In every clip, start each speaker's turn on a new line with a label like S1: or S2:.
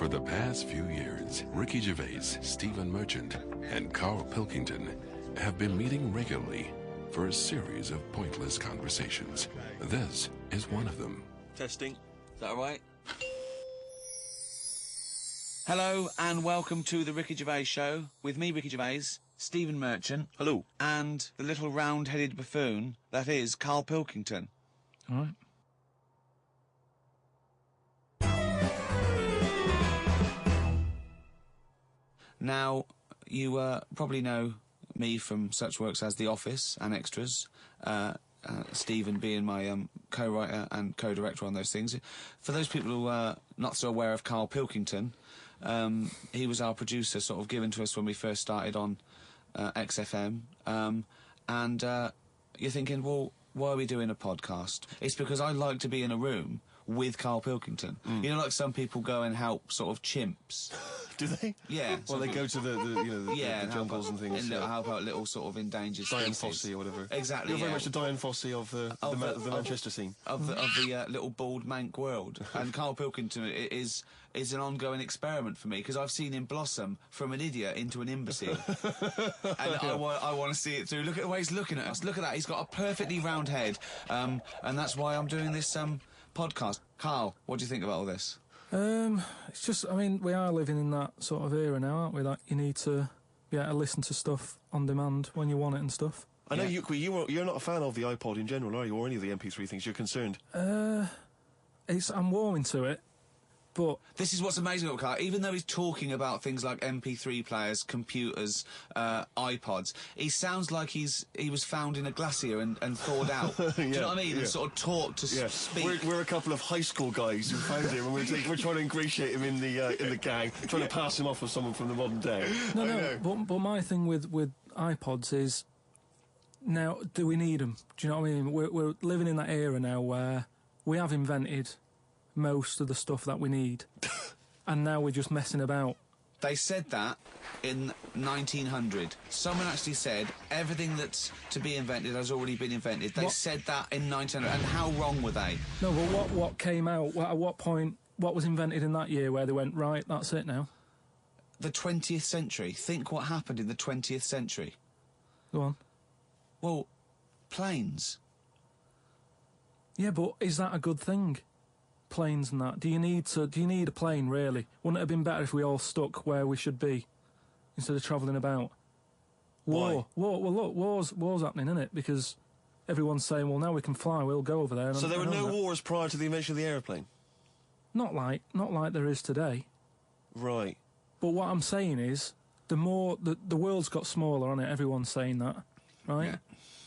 S1: For the past few years, Ricky Gervais, Stephen Merchant, and Carl Pilkington have been meeting regularly for a series of pointless conversations. This is one of them.
S2: Testing. Is that all right?
S3: Hello and welcome to the Ricky Gervais Show with me, Ricky Gervais, Stephen Merchant.
S2: Hello.
S3: And the little round-headed buffoon that is Carl Pilkington.
S4: All right.
S3: Now, you probably know me from such works as The Office and Extras, Stephen being my co-writer and co-director on those things. For those people who are not so aware of Carl Pilkington, he was our producer, sort of given to us when we first started on XFM. And you're thinking, well, why are we doing a podcast? It's because I like to be in a room with Carl Pilkington. You know, like some people go and help sort of chimps.
S2: Do they?
S3: Yeah.
S2: Well, they go to the jungles and things.
S3: And help out little sort of endangered
S2: Diane
S3: species.
S2: Fossey or whatever.
S3: Exactly.
S2: You're very much the Diane Fossey of the Manchester scene.
S3: Of the little bald mank world. And Carl Pilkington is an ongoing experiment for me, because I've seen him blossom from an idiot into an imbecile. And I want to see it through. Look at the way he's looking at us. Look at that. He's got a perfectly round head. And that's why I'm doing this podcast. Carl, what do you think about all this?
S4: It's just, I mean, we are living in that sort of era now, aren't we? That you need to be able to listen to stuff on demand when you want it and stuff.
S2: I know you're not a fan of the iPod in general, are you? Or any of the MP3 things? You're concerned?
S4: I'm warming to it, but
S3: This is what's amazing about Carl. Even though he's talking about things like MP3 players, computers, iPods, he sounds like he was found in a glacier and thawed out. Do you know what I mean? And sort of taught to speak.
S2: We're a couple of high school guys who found him, and we're trying to ingratiate him in the gang, trying to pass him off as someone from the modern day.
S4: But my thing with iPods is, now, do we need them? Do you know what I mean? We're living in that era now where we have invented most of the stuff that we need, and now we're just messing about.
S3: They said that in 1900. Someone actually said everything that's to be invented has already been invented. They said that in 1900, and how wrong were they?
S4: No, but what came out? At what point? What was invented in that year where they went, right, that's it now?
S3: The 20th century. Think what happened in the 20th century.
S4: Go on.
S3: Well, planes.
S4: Yeah, but is that a good thing? Planes and that. Do you need a plane, really? Wouldn't it have been better if we all stuck where we should be instead of travelling about? War. Well, look, war's happening, isn't it? Because everyone's saying, well, now we can fly, we'll go over there.
S2: So there were no wars prior to the invention of the aeroplane?
S4: Not like there is today.
S2: Right.
S4: But what I'm saying is, the world's got smaller, hasn't it? Everyone's saying that, right?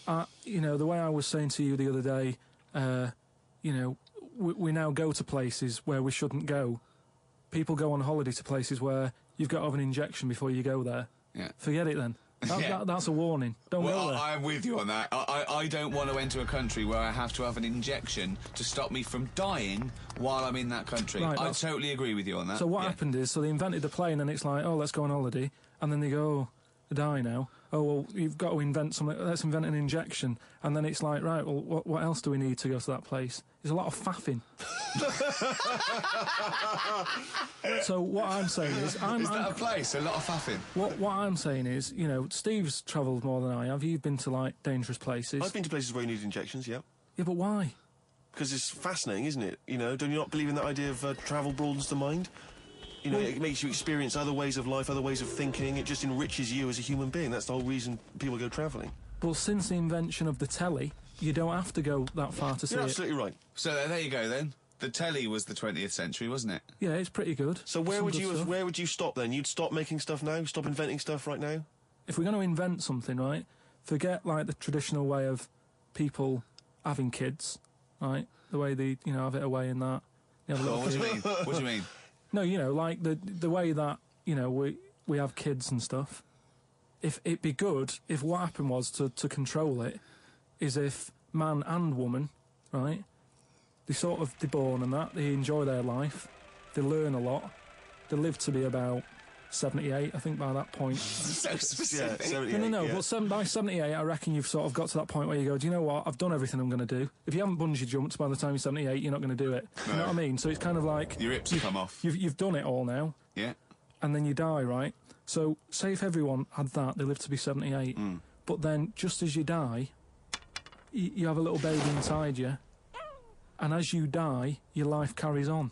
S4: Yeah. You know, the way I was saying to you the other day, you know, we now go to places where we shouldn't go. People go on holiday to places where you've got to have an injection before you go there. Yeah. Forget it then. That's a warning. Don't go there.
S3: I'm with you on that. I don't want to enter a country where I have to have an injection to stop me from dying while I'm in that country. Right, I totally agree with you on that.
S4: So what happened is, they invented the plane, and it's like, oh, let's go on holiday, and then they go, oh, I die now. Oh, well, you've got to invent something. Let's invent an injection. And then it's like, right, well, what else do we need to go to that place? There's a lot of faffing. So what I'm saying is... Is
S3: that a place? A lot of faffing?
S4: What I'm saying is, you know, Steve's travelled more than I have. You've been to, like, dangerous places.
S2: I've been to places where you need injections, yeah.
S4: Yeah, but why?
S2: Because it's fascinating, isn't it? You know, do you not believe in that idea of travel broadens the mind? You know, it makes you experience other ways of life, other ways of thinking. It just enriches you as a human being. That's the whole reason people go travelling.
S4: But since the invention of the telly, you don't have to go that far to see it.
S2: You're absolutely right.
S3: So there you go, then. The telly was the 20th century, wasn't it?
S4: Yeah, it's pretty good.
S2: So where would you stop then? You'd stop making stuff now? Stop inventing stuff right now?
S4: If we're going to invent something, right, forget, like, the traditional way of people having kids, right? The way they, you know, have it away in that.
S3: What do you mean? What do you mean?
S4: No, you know, like the way that, you know, we have kids and stuff. If it'd be good if what happened was to control it is if man and woman, right, they're born and that, they enjoy their life, they learn a lot, they live to be about 78, I think, by that point.
S3: So specific.
S2: Yeah, 78,
S4: No,
S2: yeah.
S4: but by 78, I reckon you've sort of got to that point where you go, do you know what, I've done everything I'm going to do. If you haven't bungee jumped by the time you're 78, you're not going to do it.
S3: No.
S4: You know what I mean? So it's kind of like...
S3: Your hips come off.
S4: You've done it all now.
S3: Yeah.
S4: And then you die, right? So, say if everyone had that, they lived to be 78. But then, just as you die, you have a little baby inside you, and as you die, your life carries on.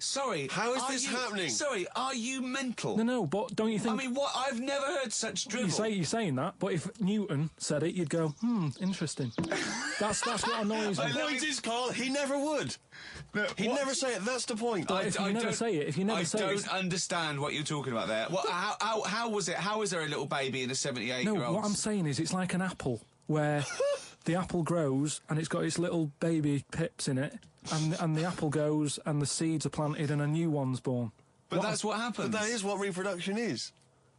S3: Sorry.
S2: How is this happening?
S3: Sorry, are you mental?
S4: No, but don't you think...
S3: I mean, what? I've never heard such drivel.
S4: You're saying that, but if Newton said it, you'd go, interesting. That's what annoys me.
S2: The point is, Carl, he never would.
S3: No,
S2: He'd never say it, that's the point.
S4: If you never say it,
S3: I don't understand what you're talking about there. What, how was it? How is there a little baby in a 78-year-old?
S4: No, what I'm saying is it's like an apple, where the apple grows and it's got its little baby pips in it, and the apple goes and the seeds are planted and a new one's born.
S3: But that's what happens.
S2: But that is what reproduction is.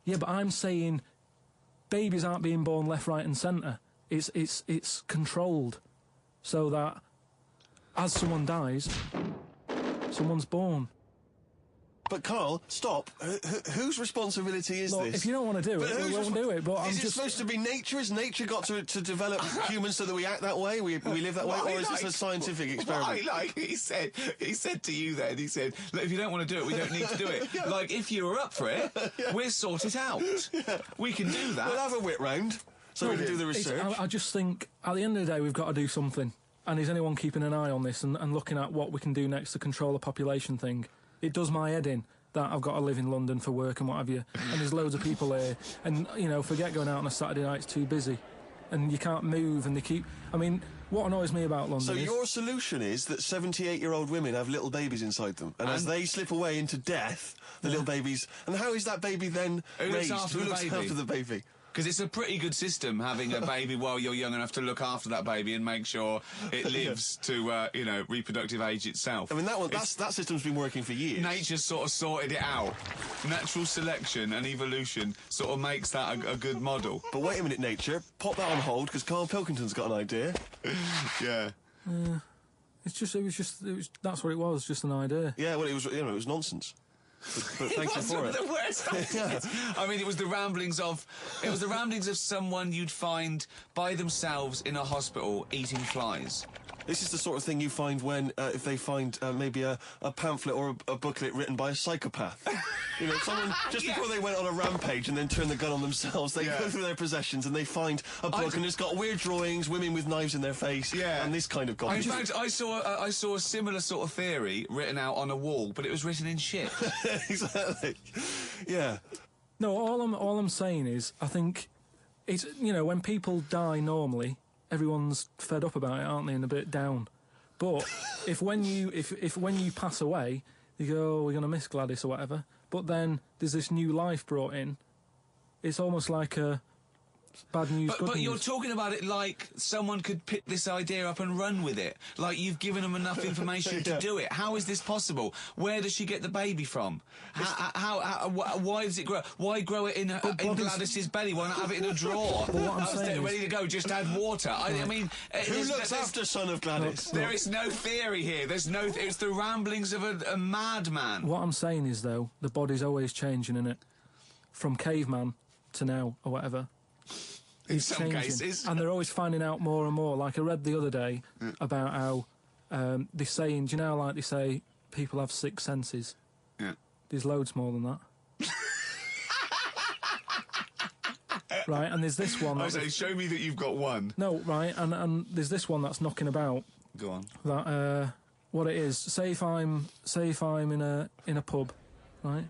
S4: Yeah, but I'm saying babies aren't being born left, right and centre. It's controlled so that as someone dies, someone's born.
S2: But Carl, stop. Whose responsibility is
S4: Look,
S2: this?
S4: if you don't want to do it, we won't do it. But
S2: is it supposed to be nature? Has nature got to develop humans so that we act that way? We live that way? Or is this a scientific experiment?
S3: He said to you then, he said, look, if you don't want to do it, we don't need to do it. Like, if you were up for it, we'll sort it out. We can do that.
S2: We'll have a wit round so we can do the research.
S4: I just think, at the end of the day, we've got to do something. And is anyone keeping an eye on this and looking at what we can do next to control the population thing? It does my head in that I've got to live in London for work and what have you, and there's loads of people here, and, you know, forget going out on a Saturday night, it's too busy, and you can't move, and they keep... I mean, what annoys me about London
S2: So
S4: is...
S2: your solution is that 78-year-old women have little babies inside them, and as they slip away into death, the little babies... And how is that baby then raised? Who looks after the baby?
S3: Because it's a pretty good system, having a baby while you're young enough to look after that baby and make sure it lives to, you know, reproductive age itself.
S2: I mean, that system's been working for years.
S3: Nature's sort of sorted it out. Natural selection and evolution sort of makes that a good model.
S2: But wait a minute, nature. Pop that on hold, because Carl Pilkington's got an idea.
S3: Yeah.
S4: That's what it was, just an idea.
S2: Yeah, well, it was nonsense. But thank you for it.
S3: The worst I mean, it was the ramblings of someone you'd find by themselves in a hospital eating flies.
S2: This is the sort of thing you find when, if they find maybe a pamphlet or a booklet written by a psychopath. You know, someone, just before they went on a rampage and then turned the gun on themselves, they go through their possessions and they find a book and it's got weird drawings, women with knives in their face, and this kind of garbage.
S3: In fact, I saw a similar sort of theory written out on a wall, but it was written in shit.
S2: Exactly. Yeah.
S4: No, all I'm saying is, I think it's, you know, when people die normally, everyone's fed up about it, aren't they, and a bit down. But if when you pass away, you go, oh, we're going to miss Gladys or whatever, but then there's this new life brought in, it's almost like a bad news, good
S3: but
S4: news.
S3: you're talking about it like someone could pick this idea up and run with it. Like you've given them enough information to do it. How is this possible? Where does she get the baby from? Why does it grow? Why grow it in Gladys's belly? Why not have it in a drawer? Ready to go, just add water? I mean...
S2: Who looks after son of Gladys?
S3: There is no theory here. It's the ramblings of a madman.
S4: What I'm saying is, though, the body's always changing, innit? From caveman to now, or whatever.
S3: In some cases.
S4: And they're always finding out more and more. Like I read the other day about how they're saying, do you know, like they say, people have six senses?
S3: Yeah.
S4: There's loads more than that. Right, and there's this one...
S3: I say, show me that you've got one.
S4: No, right, and there's this one that's knocking about.
S3: Go on.
S4: That, what it is, say if I'm in a pub, right,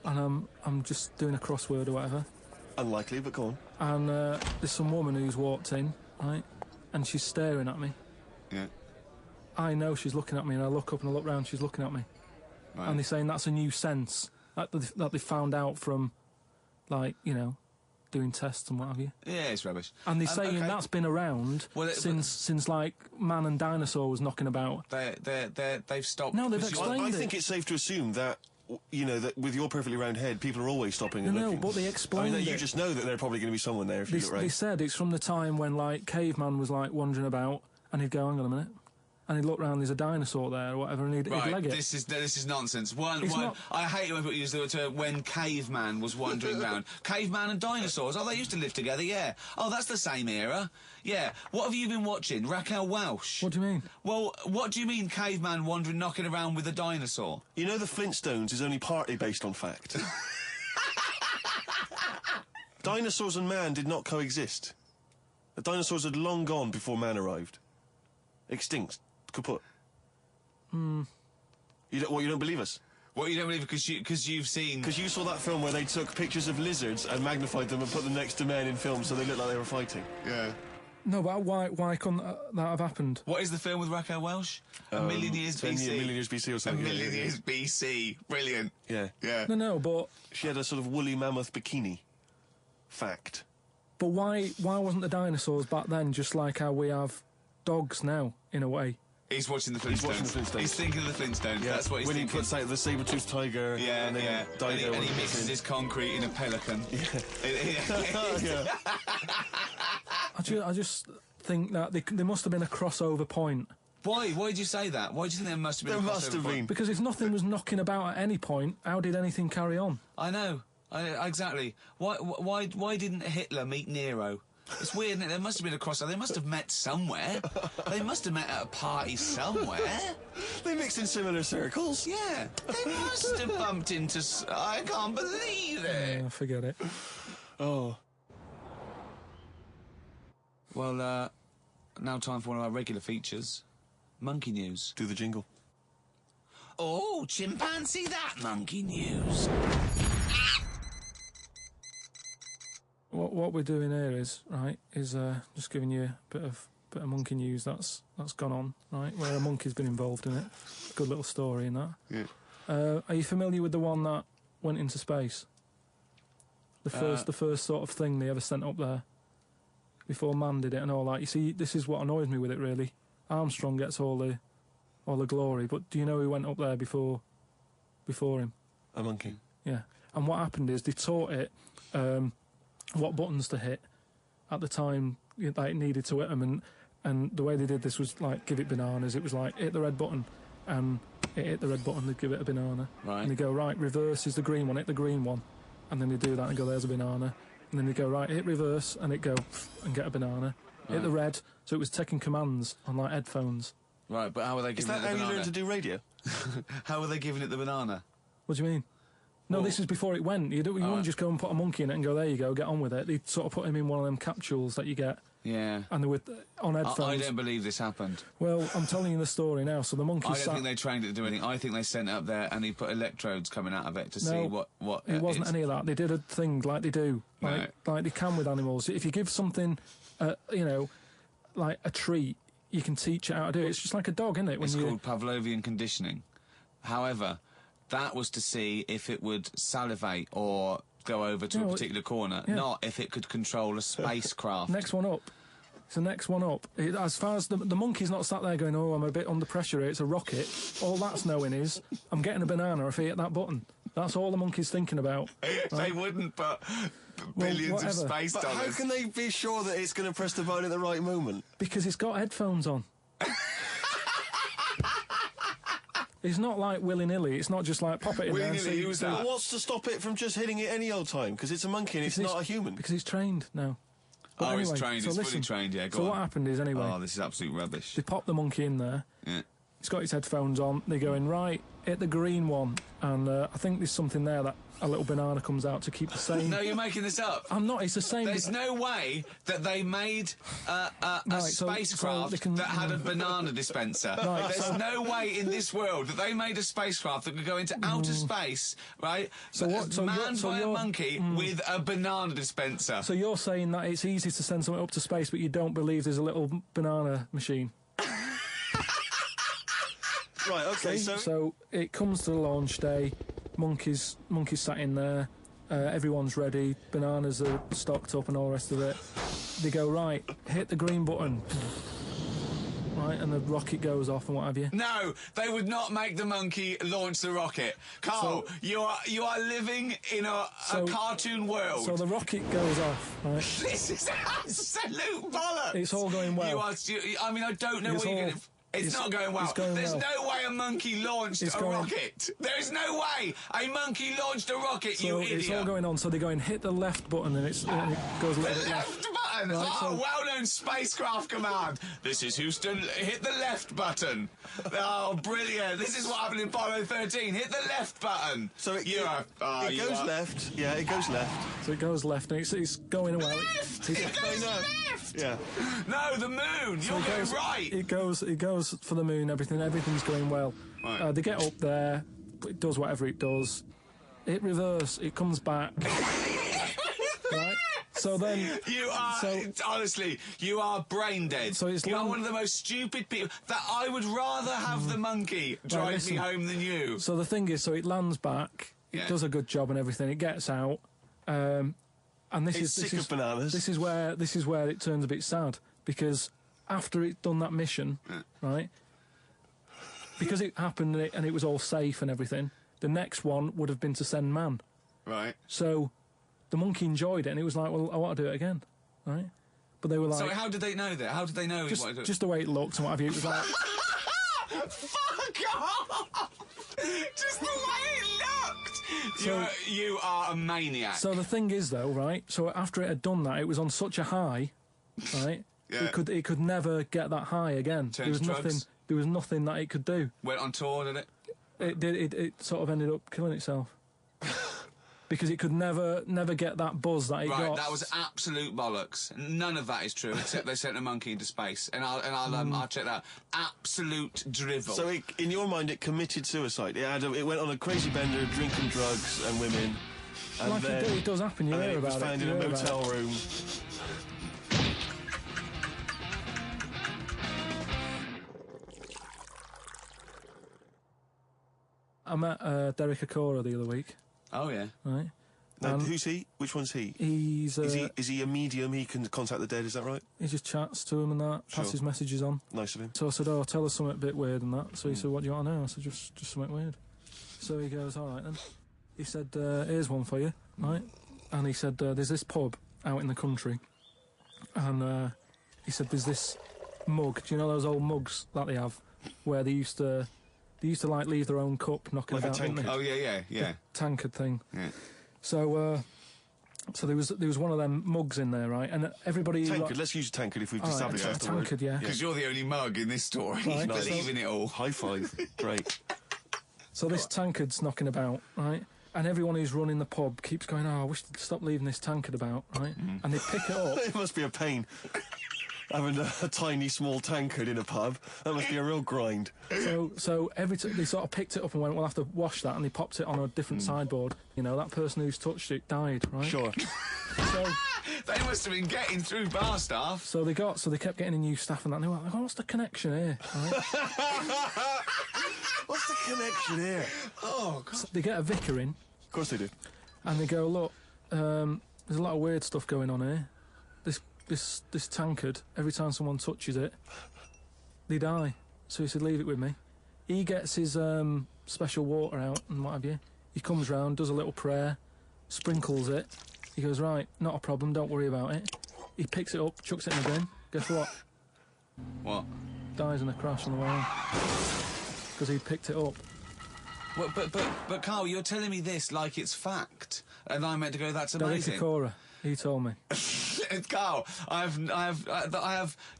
S4: and I'm just doing a crossword or whatever.
S2: Unlikely, but go on.
S4: And there's some woman who's walked in, right, and she's staring at me.
S3: Yeah.
S4: I know she's looking at me, and I look up and I look round, she's looking at me. Right. And they're saying that's a new sense that they found out from, like, you know, doing tests and what have you.
S3: Yeah, it's rubbish.
S4: And they're saying that's been around since like man and dinosaur was knocking about.
S3: They've stopped.
S4: No, they've explained
S2: I think it's safe to assume that, you know, that with your perfectly round head, people are always stopping and looking.
S4: No, but they explained
S2: you just know that there's probably going to be someone there if you look right.
S4: They said it's from the time when, like, caveman was, like, wandering about, and he'd go, hang on a minute. and he'd look round, there's a dinosaur there or whatever, and he'd leg it.
S3: This is nonsense. One,
S4: not-
S3: I hate it when people use the term when caveman was wandering round. Caveman and dinosaurs, oh, they used to live together, yeah. Oh, that's the same era. Yeah. What have you been watching? Raquel Welch?
S4: What do you mean?
S3: Well, what do you mean caveman wandering, knocking around with a dinosaur?
S2: You know the Flintstones is only partly based on fact. Dinosaurs and man did not coexist. The dinosaurs had long gone before man arrived. Extinct. Kaput. You don't believe us?
S3: What, you don't believe because you've seen...
S2: Because you saw that film where they took pictures of lizards and magnified them and put them next to men in films so they looked like they were fighting.
S3: Yeah.
S4: No, but why couldn't that have happened?
S3: What is the film with Raquel Welch? A Million Years BC.
S2: A Million Years BC or something.
S3: A Million Years BC. Brilliant.
S2: Yeah.
S3: Yeah.
S4: No, but...
S2: She had a sort of woolly mammoth bikini. Fact.
S4: But why wasn't the dinosaurs back then just like how we have dogs now, in a way?
S3: He's watching the Flintstones.
S2: He's watching the Flintstones.
S3: He's thinking of the Flintstones.
S2: Yeah.
S3: That's what he's
S2: when
S3: thinking.
S2: He puts out the saber-toothed tiger.
S3: Yeah,
S2: and then
S3: yeah.
S2: Dido
S3: And he mixes his concrete in a pelican.
S2: Yeah.
S4: I just think that there must have been a crossover point.
S3: Why? Why did you say that? Why do you think there must have been
S2: There
S3: a
S2: must
S3: crossover
S2: have
S3: point?
S2: been.
S4: Because if nothing was knocking about at any point, how did anything carry on?
S3: I know. Exactly. Why didn't Hitler meet Nero? It's weird, isn't it? There must have been a crossover. They must have met somewhere. They must have met at a party somewhere.
S2: They mixed in similar circles.
S3: Yeah. They must have bumped into... I can't believe it.
S4: Forget it.
S2: Oh.
S3: Well, now time for one of our regular features. Monkey News.
S2: Do the jingle.
S3: Oh, chimpanzee that monkey news.
S4: What we're doing here is just giving you a bit of monkey news that's gone on, right? Where a monkey's been involved in it. Good little story in that.
S2: Yeah.
S4: Are you familiar with the one that went into space? The first sort of thing they ever sent up there before man did it and all that. You see, this is what annoys me with it really. Armstrong gets all the glory, but do you know who went up there before him?
S2: A monkey.
S4: Yeah. And what happened is they taught it what buttons to hit at the time it needed to hit them, and the way they did this was like give it bananas. It was like hit the red button, and it hit the red button, they'd give it a banana.
S3: Right.
S4: And they go, right, reverse is the green one, hit the green one. And then they do that and go, there's a banana. And then they go, right, hit reverse, and it go and get a banana.
S3: Right.
S4: Hit the red, so it was taking commands on like headphones.
S3: Right, but how were they
S2: Is
S3: giving
S2: that
S3: it the
S2: how you
S3: banana?
S2: learn to do radio?
S3: How were they giving it the banana?
S4: What do you mean? No,
S3: Well-
S4: this is before it went. You wouldn't just go and put a monkey in it and go, there you go, get on with it. They'd sort of put him in one of them capsules that you get,
S3: Yeah.
S4: and they were on headphones.
S3: I don't believe this happened.
S4: Well, I'm telling you the story now. So the monkey
S3: I don't
S4: sat...
S3: think they trained it to do anything. I think they sent it up there and he put electrodes coming out of it to see what
S4: It wasn't
S3: it's-
S4: any of that. They did a thing like they do, like they can with animals. If you give something, like a treat, you can teach it how to do it. It's just like a dog, isn't it?
S3: It's called Pavlovian conditioning. However, that was to see if it would salivate or go over to a particular corner, not if it could control a spacecraft.
S4: Next one up. It's the next one up. As far as the monkey's not sat there going, oh, I'm a bit under pressure here, it's a rocket. All that's knowing is, I'm getting a banana if I hit that button. That's all the monkey's thinking about.
S3: They wouldn't put billions of
S4: whatever.
S3: space
S2: But
S3: dollars.
S2: how can they be sure that it's going to press the button at the right moment?
S4: Because it's got headphones on. It's not like willy-nilly. It's not just like pop it in there and
S3: Willy-nilly,
S4: see...
S3: who's
S4: see-
S3: that?
S2: What's to stop it from just hitting it any old time? Because it's a monkey and it's
S4: Because
S2: not a human.
S4: Because he's trained now. But
S3: Oh,
S4: anyway,
S3: it's trained.
S4: so
S3: It's
S4: listen.
S3: fully trained. Yeah, go
S4: So
S3: on.
S4: what happened is, anyway,
S3: Oh, this is absolute rubbish.
S4: they pop the monkey in there.
S3: Yeah.
S4: He's got his headphones on. They're going, right, hit the green one. And I think there's something there that a little banana comes out to keep the same...
S3: No, you're making this up.
S4: I'm not. It's the same...
S3: There's no way that they made a
S4: Right, so
S3: spacecraft
S4: they can-
S3: that had a banana dispenser.
S4: Right,
S3: There's no way in this world that they made a spacecraft that could go into outer space, right?
S4: So what- so
S3: manned
S4: you're- so
S3: by a
S4: you're-
S3: monkey with a banana dispenser.
S4: So you're saying that it's easy to send something up to space, but you don't believe there's a little banana machine?
S2: Right, okay,
S4: So it comes to the launch day, monkeys sat in there, everyone's ready, bananas are stocked up and all the rest of it. They go, right, hit the green button. Right, and the rocket goes off and what have you.
S3: No, they would not make the monkey launch the rocket. Carl, you are living in a cartoon world.
S4: So the rocket goes off, right?
S3: This is absolute bollocks.
S4: It's all going well.
S3: I mean, I don't know
S4: It's
S3: what you're
S4: all,
S3: going to... It's not going well. There's no way a monkey launched a rocket. There is no way a monkey launched a rocket,
S4: so
S3: you idiot.
S4: It's all going on, so they're going, hit the left button, and it goes a little bit
S3: left button!
S4: Right,
S3: well-known spacecraft command. This is Houston, hit the left button. Oh, brilliant. This is what happened in Apollo 13. Hit the left button.
S2: So it goes left. Yeah, it goes left.
S4: So it goes left, and it's going away.
S3: It goes left!
S2: Yeah.
S3: No, the moon. You're going right.
S4: It goes for the moon. Everything's going well.
S3: Right.
S4: They get up there. It does whatever it does. It reverse. It comes back. Right. So then
S3: honestly, you are brain dead. So you are one of the most stupid people. That I would rather have the monkey drive me home than you.
S4: So the thing is, so it lands back. It does a good job and everything. It gets out. And this is
S2: bananas.
S4: This is where it turns a bit sad, because after it's done that mission, right? Because it happened and it was all safe and everything, the next one would have been to send man.
S3: Right.
S4: So the monkey enjoyed it, and it was like, well, I want to do it again, right? But they were like...
S3: So how did they know that? How did they know he wanted to do it?
S4: Just the way it looked and what have you. It was like...
S3: Fuck off! Just the way it looked! You are a maniac.
S4: So the thing is, though, right, so after it had done that, it was on such a high, right, it could never get that high again. There was nothing that it could do.
S3: Went on tour, did it?
S4: It sort of ended up killing itself. Because it could never get that buzz that it got.
S3: Right, that was absolute bollocks. None of that is true, except they sent a monkey into space. And I'll check that out. Absolute drivel.
S2: So in your mind, it committed suicide. It went on a crazy bender, drinking drugs and women. And
S4: like it does happen, you hear about it.
S2: It was found in a motel room.
S4: I met Derek Acora the other week.
S3: Oh, yeah.
S4: Right.
S2: Now, who's he? Which one's he?
S4: Is
S2: he a medium? He can contact the dead, is that right?
S4: He just chats to him and that, passes messages on.
S2: Nice of him.
S4: So I said, oh, tell us something a bit weird and that. So he said, what do you want to know? I said, just something weird. So he goes, all right then. He said, here's one for you, right? And he said, there's this pub out in the country. And he said, there's this mug. Do you know those old mugs that they have? Where they used to like leave their own cup knocking
S2: like
S4: about, didn't they?
S3: Oh, yeah.
S4: The tankard thing.
S3: Yeah.
S4: So there was one of them mugs in there, right? And everybody...
S2: Tankard, let's use a tankard if we've established that.
S4: Tankard, yeah.
S3: Because you're the only mug in this story. Right. Believe in it all.
S2: High five. Great.
S4: So this tankard's knocking about, right? And everyone who's running the pub keeps going, oh, I wish they'd stop leaving this tankard about, right? And they pick it up.
S2: It must be a pain. Having a tiny, small tankard in a pub, that must be a real grind.
S4: So every time they sort of picked it up and went, we'll have to wash that, and they popped it on a different sideboard. You know, that person who's touched it died, right?
S2: Sure.
S4: So
S3: they must have been getting through bar staff.
S4: So they kept getting in new staff and that. And they were like, what's the connection here? Right?
S2: What's the connection here?
S3: Oh, God.
S4: So they get a vicar in.
S2: Of course they do.
S4: And they go, look, there's a lot of weird stuff going on here. This tankard, every time someone touches it, they die. So he said, leave it with me. He gets his special water out and what have you. He comes round, does a little prayer, sprinkles it. He goes, right, not a problem, don't worry about it. He picks it up, chucks it in the bin. Guess what?
S3: What?
S4: Dies in a crash on the way home. Because he picked it up.
S3: Well, but Carl, you're telling me this like it's fact, and I'm meant to go, that's amazing.
S4: Derek Acora, he told me.
S3: Carl, I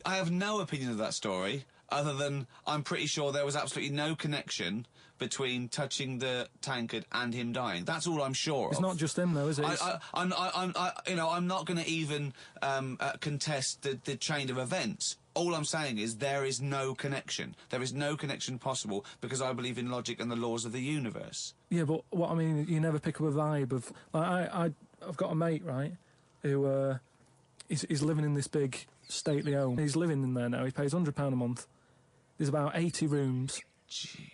S3: have no opinion of that story, other than I'm pretty sure there was absolutely no connection between touching the tankard and him dying. That's all I'm sure of.
S4: It's not just him, though, is it?
S3: I'm not going to even contest the chain of events. All I'm saying is there is no connection. There is no connection possible because I believe in logic and the laws of the universe.
S4: Yeah, but what I mean, you never pick up a vibe of... Like, I've got a mate, right, who he's living in this big stately home. He's living in there now. He pays £100 a month. There's about 80 rooms.
S3: Gee.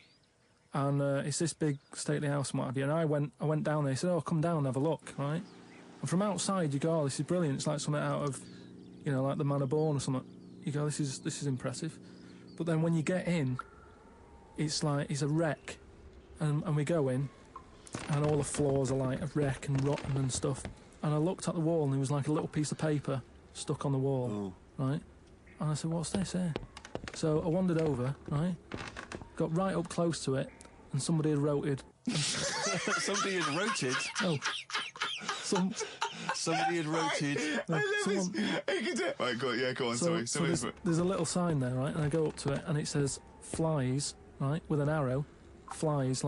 S4: And it's this big stately house and what have you. And I went down there. He said, oh, come down and have a look, right? And from outside you go, oh, this is brilliant. It's like something out of, you know, like The Man of Born or something. You go, this is impressive. But then when you get in, it's like, it's a wreck. And we go in, and all the floors are like a wreck and rotten and stuff. And I looked at the wall, and there was like a little piece of paper stuck on the wall, right? And I said, what's this here? So I wandered over, right? Got right up close to it, and somebody had roted.
S2: Somebody had roted.
S4: Oh,
S2: Somebody had roted.
S5: Right, go on,
S4: So
S5: sorry.
S4: there's a little sign there, right? And I go up to it, and it says flies, right, with an arrow. Flies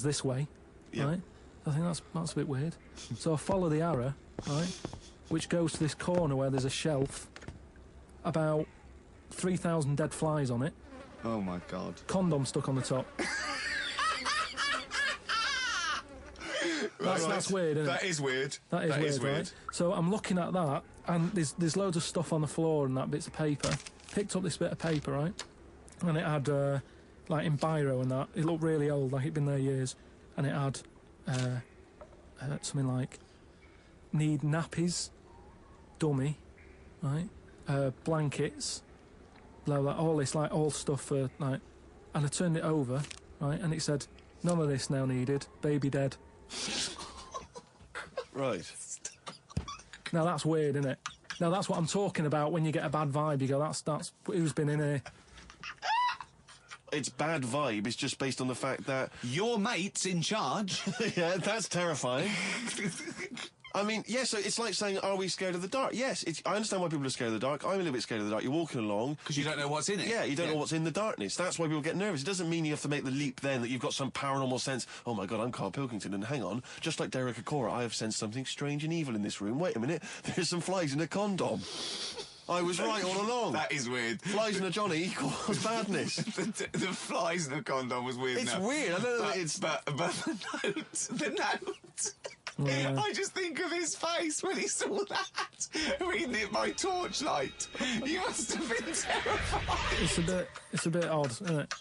S4: this way,
S2: Yeah.
S4: right? I think that's a bit weird. So I follow the arrow, right, which goes to this corner where there's a shelf, about 3,000 dead flies on it,
S5: Oh my God.
S4: condom stuck on the top. That's weird, isn't it?
S5: That is weird.
S4: That is weird, right? So I'm looking at that, and there's loads of stuff on the floor and that, bits of paper. Picked up this bit of paper, right? And it had, like in biro and that, it looked really old, like it'd been there years. And it had something like, need nappies, dummy, right? Blankets, blah, blah, all this, like, all stuff for, like... And I turned it over, right? And it said, none of this now needed, baby dead.
S2: Right.
S4: Now that's weird, isn't it? Now that's what I'm talking about when you get a bad vibe. You go, that's who's been in here.
S2: It's bad vibe. It's just based on the fact that...
S5: Your mate's in charge.
S2: Yeah, that's terrifying. I mean, yeah, so it's like saying, are we scared of the dark? Yes, I understand why people are scared of the dark. I'm a little bit scared of the dark. You're walking along...
S5: Because you don't know what's in it.
S2: Yeah, you don't know what's in the darkness. That's why people get nervous. It doesn't mean you have to make the leap then that you've got some paranormal sense. Oh, my God, I'm Carl Pilkington, and hang on. Just like Derek Acora, I have sensed something strange and evil in this room. Wait a minute. There's some flies in a condom. I was right all along.
S5: That is weird.
S2: Flies in a Johnny equals badness.
S5: The flies in the condom was weird.
S2: It's
S5: enough.
S2: weird. I don't know. It's
S5: But the note.
S4: Yeah.
S5: I just think of his face when he saw that, reading it by torchlight. You must have been terrified.
S4: It's a bit odd, isn't it?